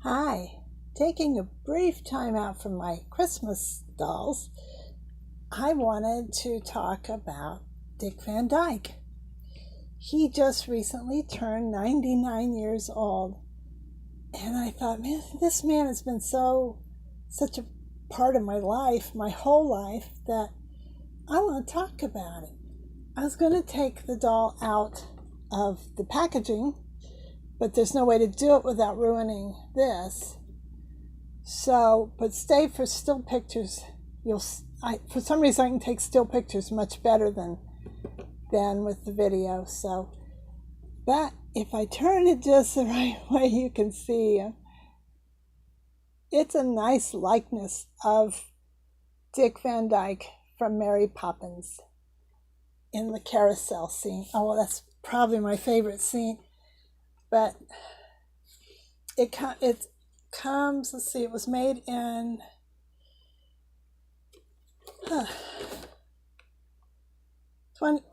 Hi, taking a brief time out from my Christmas dolls, I wanted to talk about Dick Van Dyke. He just recently turned 99 years old, and I thought, man, this man has been such a part of my life, my whole life, that I want to talk about it. I was going to take the doll out of the packaging, but there's no way to do it without ruining this. So, but stay for still pictures. For some reason I can take still pictures much better than with the video. So, but if I turn it just the right way, you can see it's a nice likeness of Dick Van Dyke from Mary Poppins in the carousel scene. Oh, well, that's probably my favorite scene. But it comes, let's see, it was made in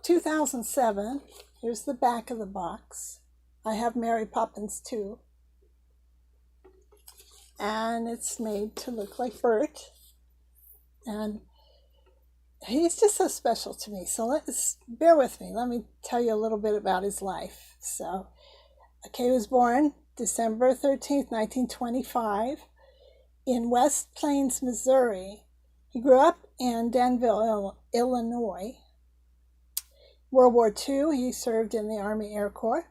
2007. Here's the back of the box. I have Mary Poppins too. And it's made to look like Bert. And he's just so special to me. So bear with me. Let me tell you a little bit about his life. So, he was born December 13th, 1925, in West Plains, Missouri. He grew up in Danville, Illinois. World War II, he served in the Army Air Corps.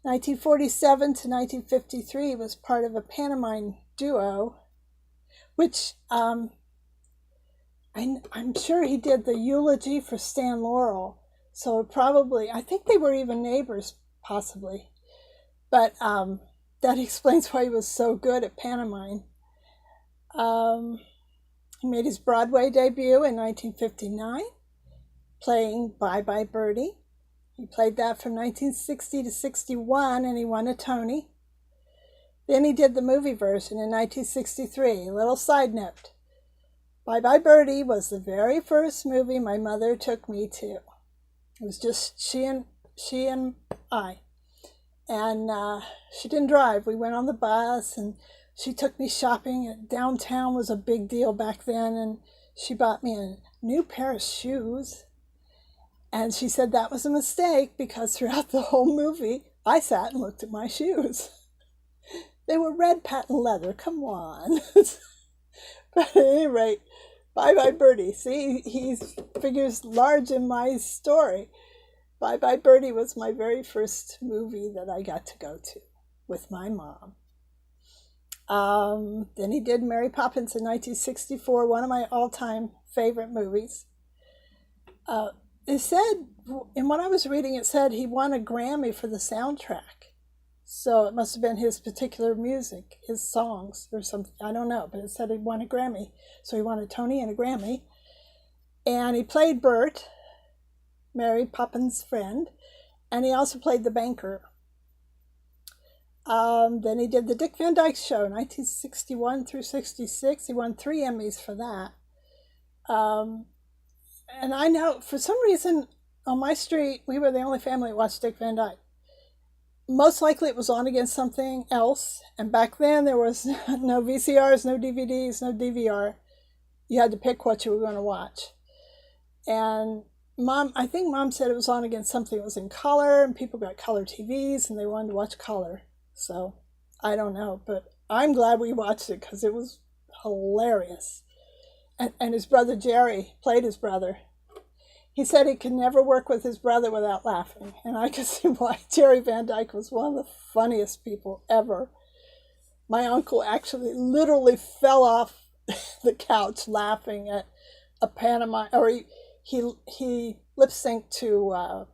1947 to 1953, he was part of a pantomime duo, which I'm sure he did the eulogy for Stan Laurel. So probably, I think they were even neighbors, possibly. But that explains why he was so good at pantomime. He made his Broadway debut in 1959, playing Bye Bye Birdie. He played that from 1960 to 61, and he won a Tony. Then he did the movie version in 1963. A little side note. Bye Bye Birdie was the very first movie my mother took me to. It was just she and I. And she didn't drive. We went on the bus, and she took me shopping. Downtown was a big deal back then, and she bought me a new pair of shoes. And she said that was a mistake because throughout the whole movie, I sat and looked at my shoes. They were red patent leather. Come on. But at any rate, Bye Bye Birdie. See, he figures large in my story. Bye Bye Birdie was my very first movie that I got to go to with my mom. Then he did Mary Poppins in 1964, one of my all-time favorite movies. It said, in what I was reading, it said he won a Grammy for the soundtrack. So it must have been his particular music, his songs or something. I don't know, but it said he won a Grammy. So he won a Tony and a Grammy. And he played Bert, Mary Poppins' friend, and he also played the banker. Then he did the Dick Van Dyke Show, 1961 through 66. He won 3 Emmys for that. And I know, for some reason, on my street, we were the only family that watched Dick Van Dyke. Most likely it was on against something else. And back then, there was no VCRs, no DVDs, no DVR. You had to pick what you were going to watch. And I think Mom said it was on against something that was in color, and people got color TVs, and they wanted to watch color. So, I don't know, but I'm glad we watched it because it was hilarious. And his brother Jerry played his brother. He said he could never work with his brother without laughing, and I could see why. Jerry Van Dyke was one of the funniest people ever. My uncle actually literally fell off the couch laughing at a pantomime, or he lip synced to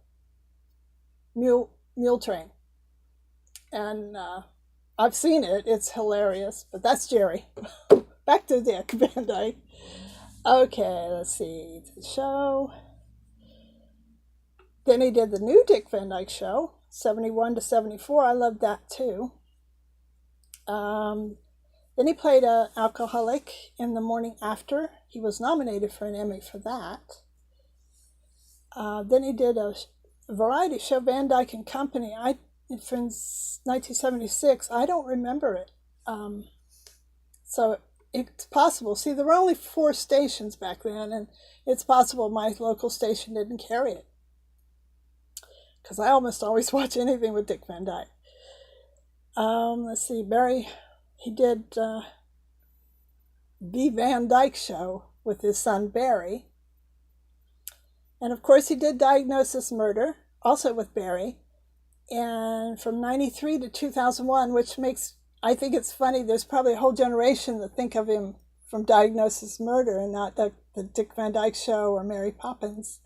Mule Train. And I've seen it. It's hilarious. But that's Jerry. Back to Dick Van Dyke. Okay, let's see. The show. Then he did the new Dick Van Dyke Show, 71 to 74. I loved that too. Then he played an alcoholic in The Morning After. He was nominated for an Emmy for that. Then he did a variety show, VanDyke and Company. I from 1976. I don't remember it. So it's possible. See, there were only 4 stations back then, and it's possible my local station didn't carry it. Because I almost always watch anything with Dick Van Dyke. Let's see, Barry, he did the VanDyke Show with his son Barry. And of course he did Diagnosis Murder, also with Barry. And from 93 to 2001, which makes, I think it's funny, there's probably a whole generation that think of him from Diagnosis Murder and not the Dick Van Dyke Show or Mary Poppins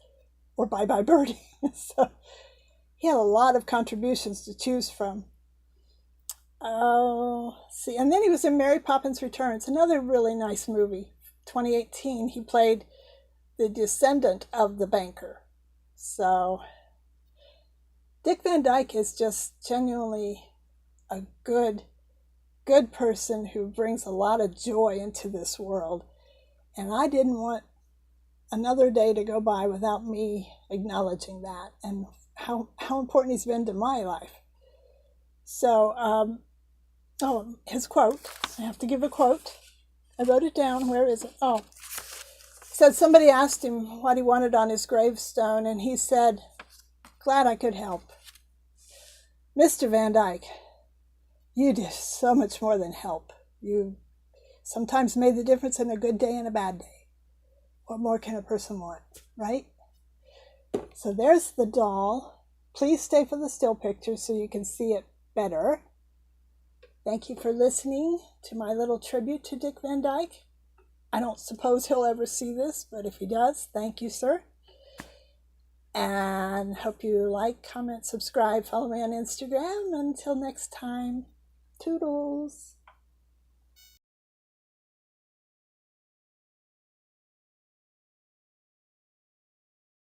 or Bye Bye Birdie. So he had a lot of contributions to choose from. Oh, see, and then he was in Mary Poppins Returns, another really nice movie. 2018, he played the descendant of the banker. So Dick Van Dyke is just genuinely a good person who brings a lot of joy into this world. And I didn't want another day to go by without me acknowledging that and how important he's been to my life. So, his quote. I have to give a quote. I wrote it down. Where is it? Oh. He said somebody asked him what he wanted on his gravestone, and he said, "Glad I could help." Mr. Van Dyke, you did so much more than help. You sometimes made the difference in a good day and a bad day. What more can a person want, right? So there's the doll. Please stay for the still picture so you can see it better. Thank you for listening to my little tribute to Dick Van Dyke. I don't suppose he'll ever see this, but if he does, thank you, sir. And hope you like, comment, subscribe, follow me on Instagram. Until next time, toodles.